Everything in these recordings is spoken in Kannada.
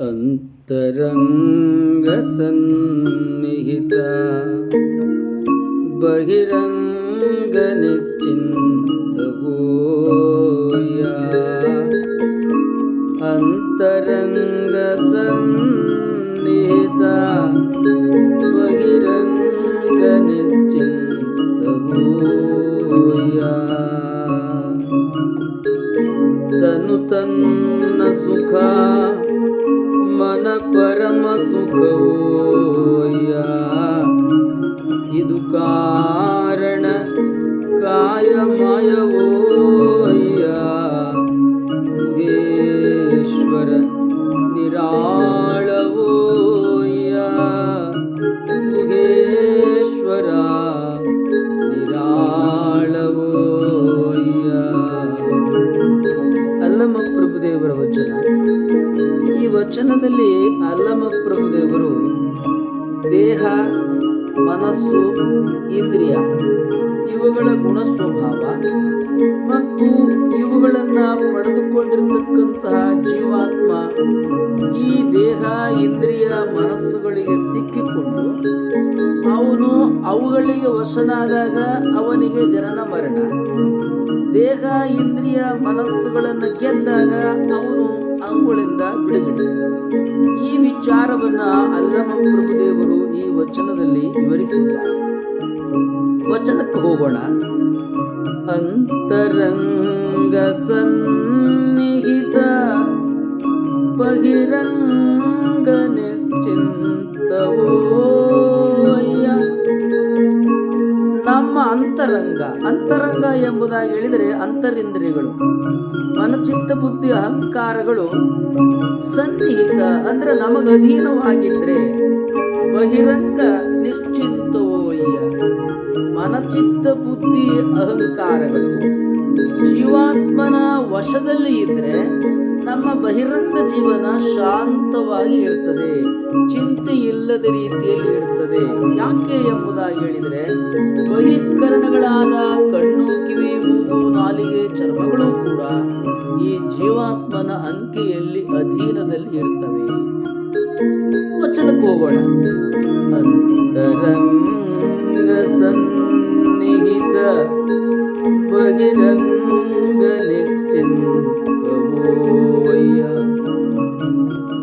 ಅಂತರಂಗಸನ್ನಿಹಿತ ಬಹಿರಂಗ ನಿಶ್ಚಿಂತವೋಯ ಅಂತರಂಗ ಸನ್ನಿಹಿತ ಬಹಿರಂಗ ನಿಶ್ಚಿಂತವೋಯ ತನು ತನ್ನ ಸುಖ ಮನ ಪರಮ ಸುಖವೋಯ ಇದು ಕಾರಣ ಕಾಯ ಮಾಯವೋಯ ಗುಹೇಶ್ವರ ನಿರಾಳವೋಯ ಗುಹೇಶ್ವರ ನಿರಾಳವೋಯ. ಅಲ್ಲಮ ಪ್ರಭುದೇವರ ವಚನ. ಈ ವಚನದಲ್ಲಿ ಅಲ್ಲಮ ಪ್ರಭುದೇವರು ದೇಹ, ಮನಸ್ಸು, ಇಂದ್ರಿಯ ಇವುಗಳ ಗುಣ ಸ್ವಭಾವ ಮತ್ತು ಇವುಗಳನ್ನು ಪಡೆದುಕೊಂಡಿರ್ತಕ್ಕಂತಹ ಜೀವಾತ್ಮ ಈ ದೇಹ, ಇಂದ್ರಿಯ, ಮನಸ್ಸುಗಳಿಗೆ ಸಿಕ್ಕಿಕೊಂಡು ಅವನು ಅವುಗಳಿಗೆ ವಶನಾದಾಗ ಅವನಿಗೆ ಜನನ ಮರಣ, ದೇಹ, ಇಂದ್ರಿಯ, ಮನಸ್ಸುಗಳನ್ನು ಗೆದ್ದಾಗ ಅವನು ಅವುಗಳಿಂದ ಬಿಡುಗಡೆ. ಈ ವಿಚಾರವನ್ನ ಅಲ್ಲಮ ಪ್ರಭುದೇವರು ಈ ವಚನದಲ್ಲಿ ವಿವರಿಸಿದ್ದಾರೆ. ವಚನಕ್ಕೆ ಹೋಗೋಣ. ಅಂತರಂಗ ಸನ್ನಿಹಿತ ಬಹಿರಂಗ ನಿಶ್ಚಿಂತವೋಯ. ನಮ್ಮ ಅಂತರಂಗ ಎಂಬುದಾಗಿ ಹೇಳಿದರೆ ಅಂತರಿಂದ್ರಿಯಗಳು, ಮನಚಿತ್ತ ಬುದ್ಧಿ ಅಹಂಕಾರಗಳು ಸನ್ನಿಹಿತ ಅಂದ್ರೆ ನಮಗಧೀನವಾಗಿದ್ರೆ, ಬಹಿರಂಗ ನಿಶ್ಚಿಂತವೋಯ. ಮನಚಿತ್ತ ಬುದ್ಧಿ ಅಹಂಕಾರಗಳು ಜೀವಾತ್ಮನ ವಶದಲ್ಲಿ ಇದ್ರೆ ನಮ್ಮ ಬಹಿರಂಗ ಜೀವನ ಶಾಂತವಾಗಿ ಇರ್ತದೆ, ಚಿಂತೆ ಇಲ್ಲದ ರೀತಿಯಲ್ಲಿ ಇರ್ತದೆ. ಯಾಕೆ ಎಂಬುದಾಗಿ ಹೇಳಿದರೆ, ಬಹಿಷ್ಕರಣಗಳಾದ ಕಣ್ಣು, ಕಿವಿ, ಮೂಗು, ನಾಲಿಗೆ, ಚರ್ಮಗಳು ಕೂಡ ಈ ಜೀವಾತ್ಮನ ಅಂಕೆಯಲ್ಲಿ ಅಧೀನದಲ್ಲಿ ಇರ್ತವೆ. ವಚನಕ್ಕೆ ಹೋಗೋಣ. ಅಂತರಂಗ ಸನ್ನಿಹಿತ ಬಹಿರಂಗ ನಿಶ್ಚಿಂತವೋಯ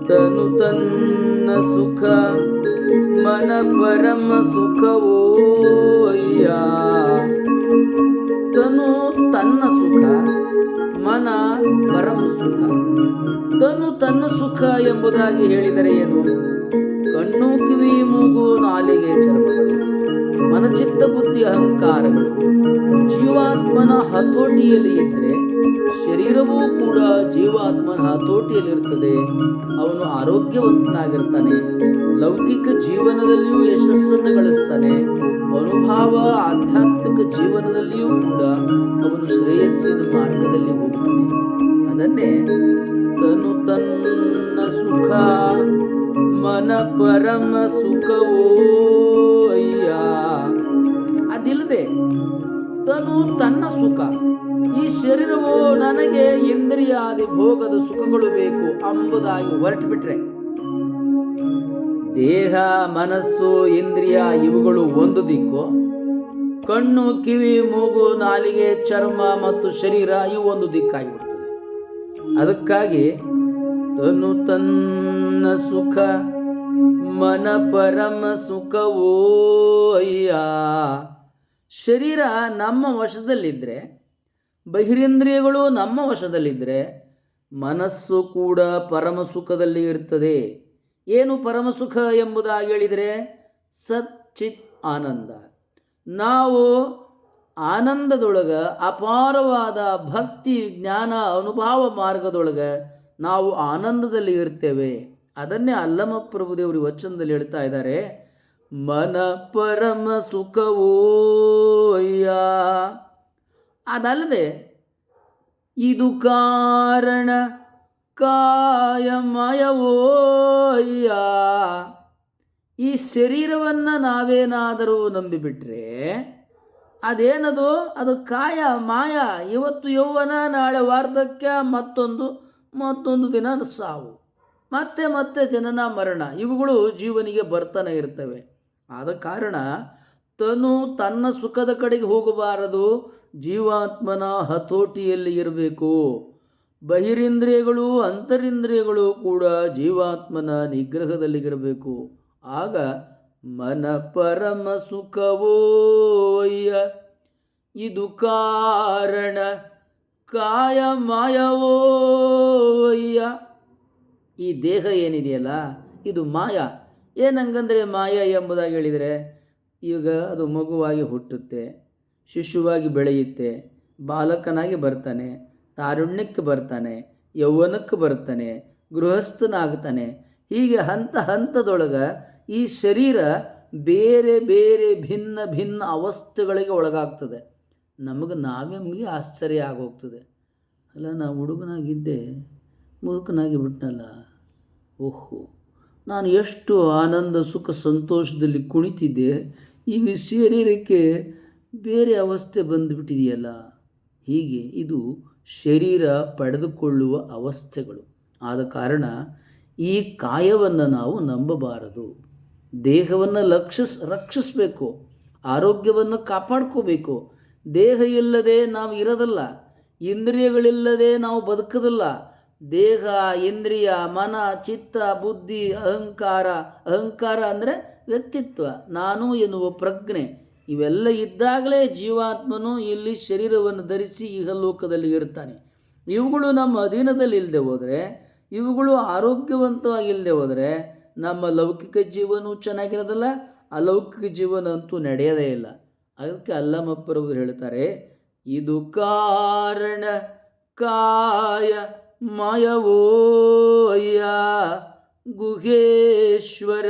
ತನು ತನ್ನ ಸುಖ ಮನ ಪರಮ ಸುಖವೋಯ. ತನು ತನ್ನ ಸುಖ, ಮನ ಪರಮ ಸುಖ. ತನು ತನ್ನ ಸುಖ ಎಂಬುದಾಗಿ ಹೇಳಿದರೆ ಏನು? ಕಣ್ಣು, ಕಿವಿ, ಮೂಗು, ನಾಲಿಗೆ, ಚರ್ಮಗಳು, ಮನಚಿತ್ತ ಬುದ್ಧಿ ಅಹಂಕಾರಗಳು ಜೀವಾತ್ಮನ ಹತೋಟಿಯಲ್ಲಿ ಇದ್ದರೆ ಶರೀರವೂ ಕೂಡ ಜೀವಾತ್ಮನ ಹತೋಟಿಯಲ್ಲಿರ್ತದೆ. ಅವನು ಆರೋಗ್ಯವಂತನಾಗಿರ್ತಾನೆ, ಲೌಕಿಕ ಜೀವನದಲ್ಲಿಯೂ ಯಶಸ್ಸನ್ನು ಗಳಿಸ್ತಾನೆ, ಅನುಭವ ಆಧ್ಯಾತ್ಮಿಕ ಜೀವನದಲ್ಲಿಯೂ ಕೂಡ ಅವನು ಶ್ರೇಯಸ್ಸಿನ ಮಾರ್ಗದಲ್ಲಿ ಹೋಗ್ತಾನೆ. ಅದನ್ನೇ ತನು ತನ್ನ ಸುಖ ಮನ ಪರಮ ಸುಖವೋಯ್ಯ. ಅದಿಲ್ಲದೆ ತನು ತನ್ನ ಸುಖ, ಈ ಶರೀರವೋ ನನಗೆ ಇಂದ್ರಿಯಾದಿ ಭೋಗದ ಸುಖಗಳು ಬೇಕು ಎಂಬುದಾಗಿ ಹೊರಟು ಬಿಟ್ರೆ, ದೇಹ, ಮನಸ್ಸು, ಇಂದ್ರಿಯ ಇವುಗಳು ಒಂದು ದಿಕ್ಕು, ಕಣ್ಣು, ಕಿವಿ, ಮೂಗು, ನಾಲಿಗೆ, ಚರ್ಮ ಮತ್ತು ಶರೀರ ಇವು ಒಂದು ದಿಕ್ಕಾಗಿಬಿಡ್ತದೆ. ಅದಕ್ಕಾಗಿ ತನು ತನ್ನ ಸುಖ ಮನ ಪರಮ ಸುಖವೋ ಅಯ್ಯ. ಶರೀರ ನಮ್ಮ ವಶದಲ್ಲಿದ್ದರೆ, ಬಹಿರೇಂದ್ರಿಯಗಳು ನಮ್ಮ ವಶದಲ್ಲಿದ್ದರೆ ಮನಸ್ಸು ಕೂಡ ಪರಮ ಸುಖದಲ್ಲಿ ಇರ್ತದೆ. ಏನು ಪರಮ ಸುಖ ಎಂಬುದಾಗಿ ಹೇಳಿದರೆ ಸಚ್ಚಿತ್ ಆನಂದ. ನಾವು ಆನಂದದೊಳಗೆ, ಅಪಾರವಾದ ಭಕ್ತಿ ಜ್ಞಾನ ಅನುಭವ ಮಾರ್ಗದೊಳಗೆ ನಾವು ಆನಂದದಲ್ಲಿ ಇರ್ತೇವೆ. ಅದನ್ನೇ ಅಲ್ಲಮ ಪ್ರಭುದೇವರು ವಚನದಲ್ಲಿ ಹೇಳ್ತಾ ಇದ್ದಾರೆ, ಮನ ಪರಮ ಸುಖವೋ ಅಯ್ಯ. ಅದಲ್ಲದೆ ಇದು ಕಾರಣ ಕಾಯಮಯವೋ ಅಯ್ಯ. ಈ ಶರೀರವನ್ನು ನಾವೇನಾದರೂ ನಂಬಿಬಿಟ್ರೆ ಅದೇನದು? ಅದು ಕಾಯ ಮಾಯ. ಇವತ್ತು ಯೌವನ, ನಾಳೆ ವಾರ್ಧಕ್ಯ, ಮತ್ತೊಂದು ದಿನ ಸಾವು. ಮತ್ತೆ ಮತ್ತೆ ಜನನ ಮರಣ ಇವುಗಳು ಜೀವನಿಗೆ ಬರ್ತಾನೆ ಇರ್ತವೆ. ಆದ ಕಾರಣ ತನು ತನ್ನ ಸುಖದ ಕಡೆಗೆ ಹೋಗಬಾರದು, ಜೀವಾತ್ಮನ ಹತೋಟಿಯಲ್ಲಿ ಇರಬೇಕು. ಬಹಿರಿಂದ್ರಿಯಗಳು ಅಂತರಿಂದ್ರಿಯಗಳು ಕೂಡ ಜೀವಾತ್ಮನ ನಿಗ್ರಹದಲ್ಲಿರಬೇಕು. ಆಗ ಮನ ಪರಮ ಸುಖವೋಯ್ಯ ಇದು ಕಾರಣ ಕಾಯ ಮಾಯವೋಯ್ಯ. ಈ ದೇಹ ಏನಿದೆಯಲ್ಲ ಇದು ಮಾಯ. ಏನಂಗಂದರೆ ಮಾಯ ಎಂಬುದಾಗಿ ಹೇಳಿದರೆ, ಈಗ ಅದು ಮಗುವಾಗಿ ಹುಟ್ಟುತ್ತೆ, ಶಿಶುವಾಗಿ ಬೆಳೆಯುತ್ತೆ, ಬಾಲಕನಾಗಿ ಬರ್ತಾನೆ, ತಾರುಣ್ಯಕ್ಕೆ ಬರ್ತಾನೆ, ಯೌವನಕ್ಕೆ ಬರ್ತಾನೆ, ಗೃಹಸ್ಥನಾಗ್ತಾನೆ. ಹೀಗೆ ಹಂತ ಹಂತದೊಳಗೆ ಈ ಶರೀರ ಬೇರೆ ಬೇರೆ ಭಿನ್ನ ಭಿನ್ನ ಅವಸ್ಥೆಗಳಿಗೆ ಒಳಗಾಗ್ತದೆ. ನಮಗೆ ಆಶ್ಚರ್ಯ ಆಗೋಗ್ತದೆ. ಅಲ್ಲ, ನಾನು ಹುಡುಗನಾಗಿದ್ದೆ, ಮುದುಕನಾಗಿ ಬಿಟ್ನಲ್ಲ, ಓಹೋ, ನಾನು ಎಷ್ಟು ಆನಂದ ಸುಖ ಸಂತೋಷದಲ್ಲಿ ಕುಣಿತಿದ್ದೆ, ಈಗ ಶರೀರಕ್ಕೆ ಬೇರೆ ಅವಸ್ಥೆ ಬಂದುಬಿಟ್ಟಿದೆಯಲ್ಲ. ಹೀಗೆ ಇದು ಶರೀರ ಪಡೆದುಕೊಳ್ಳುವ ಅವಸ್ಥೆಗಳು. ಆದ ಕಾರಣ ಈ ಕಾಯವನ್ನು ನಾವು ನಂಬಬಾರದು. ದೇಹವನ್ನು ರಕ್ಷಿಸಬೇಕು, ಆರೋಗ್ಯವನ್ನು ಕಾಪಾಡ್ಕೋಬೇಕು. ದೇಹ ಇಲ್ಲದೆ ನಾವು ಇರೋದಲ್ಲ, ಇಂದ್ರಿಯಗಳಿಲ್ಲದೆ ನಾವು ಬದುಕೋದಲ್ಲ. ದೇಹ, ಇಂದ್ರಿಯ, ಮನ, ಚಿತ್ತ, ಬುದ್ಧಿ, ಅಹಂಕಾರ ಅಂದರೆ ವ್ಯಕ್ತಿತ್ವ, ನಾನು ಎನ್ನುವ ಪ್ರಜ್ಞೆ, ಇವೆಲ್ಲ ಇದ್ದಾಗಲೇ ಜೀವಾತ್ಮನು ಇಲ್ಲಿ ಶರೀರವನ್ನು ಧರಿಸಿ ಇಹಲೋಕದಲ್ಲಿ ಇರ್ತಾನೆ. ಇವುಗಳು ನಮ್ಮ ಅಧೀನದಲ್ಲಿ ಇಲ್ಲದೆ ಹೋದರೆ, ಇವುಗಳು ಆರೋಗ್ಯವಂತವಾಗಿಲ್ಲದೆ ಹೋದರೆ ನಮ್ಮ ಲೌಕಿಕ ಜೀವನವೂ ಚೆನ್ನಾಗಿರೋದಲ್ಲ, ಅಲೌಕಿಕ ಜೀವನ ಅಂತೂ ನಡೆಯೋದೇ ಇಲ್ಲ. ಅದಕ್ಕೆ ಅಲ್ಲಮಪ್ಪರವರು ಹೇಳ್ತಾರೆ, ಇದು ಕಾರಣ ಕಾಯ ಮಾಯವೋಯ್ಯ ಗುಹೇಶ್ವರ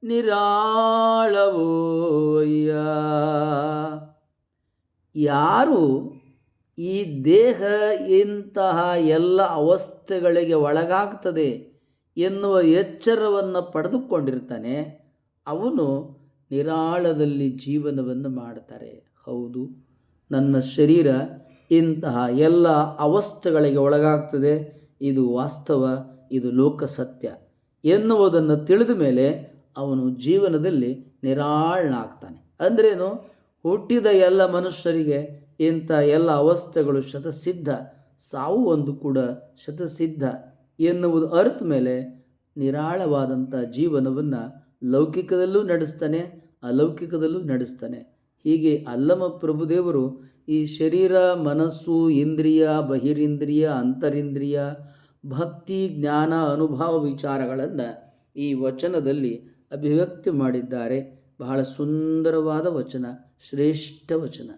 ನಿರಾಳವೋಯ್ಯ. ಯಾರು ಈ ದೇಹ ಇಂತಹ ಎಲ್ಲ ಅವಸ್ಥೆಗಳಿಗೆ ಒಳಗಾಗ್ತದೆ ಎನ್ನುವ ಎಚ್ಚರವನ್ನು ಪಡೆದುಕೊಂಡಿರ್ತಾನೆ, ಅವನು ನಿರಾಳದಲ್ಲಿ ಜೀವನವನ್ನು ಮಾಡ್ತಾರೆ. ಹೌದು, ನನ್ನ ಶರೀರ ಇಂತಹ ಎಲ್ಲ ಅವಸ್ಥೆಗಳಿಗೆ ಒಳಗಾಗ್ತದೆ, ಇದು ವಾಸ್ತವ, ಇದು ಲೋಕಸತ್ಯ ಎನ್ನುವುದನ್ನು ತಿಳಿದ ಮೇಲೆ ಅವನು ಜೀವನದಲ್ಲಿ ನಿರಾಳನಾಗ್ತಾನೆ. ಅಂದ್ರೇನು? ಹುಟ್ಟಿದ ಎಲ್ಲ ಮನುಷ್ಯರಿಗೆ ಇಂಥ ಎಲ್ಲ ಅವಸ್ಥೆಗಳು ಶತಸಿದ್ಧ, ಸಾವು ಒಂದು ಕೂಡ ಶತಸಿದ್ಧ ಎನ್ನುವುದು ಅರ್ಥ ಮೇಲೆ ನಿರಾಳವಾದಂಥ ಜೀವನವನ್ನು ಲೌಕಿಕದಲ್ಲೂ ನಡೆಸ್ತಾನೆ, ಅಲೌಕಿಕದಲ್ಲೂ ನಡೆಸ್ತಾನೆ. ಹೀಗೆ ಅಲ್ಲಮ ಪ್ರಭುದೇವರು ಈ ಶರೀರ, ಮನಸ್ಸು, ಇಂದ್ರಿಯ, ಬಹಿರಿಂದ್ರಿಯ, ಅಂತರಿಂದ್ರಿಯ, ಭಕ್ತಿ, ಜ್ಞಾನ, ಅನುಭವ ವಿಚಾರಗಳನ್ನು ಈ ವಚನದಲ್ಲಿ ಅಭಿವ್ಯಕ್ತಿ ಮಾಡಿದ್ದಾರೆ. ಬಹಳ ಸುಂದರವಾದ ವಚನ, ಶ್ರೇಷ್ಠ ವಚನ.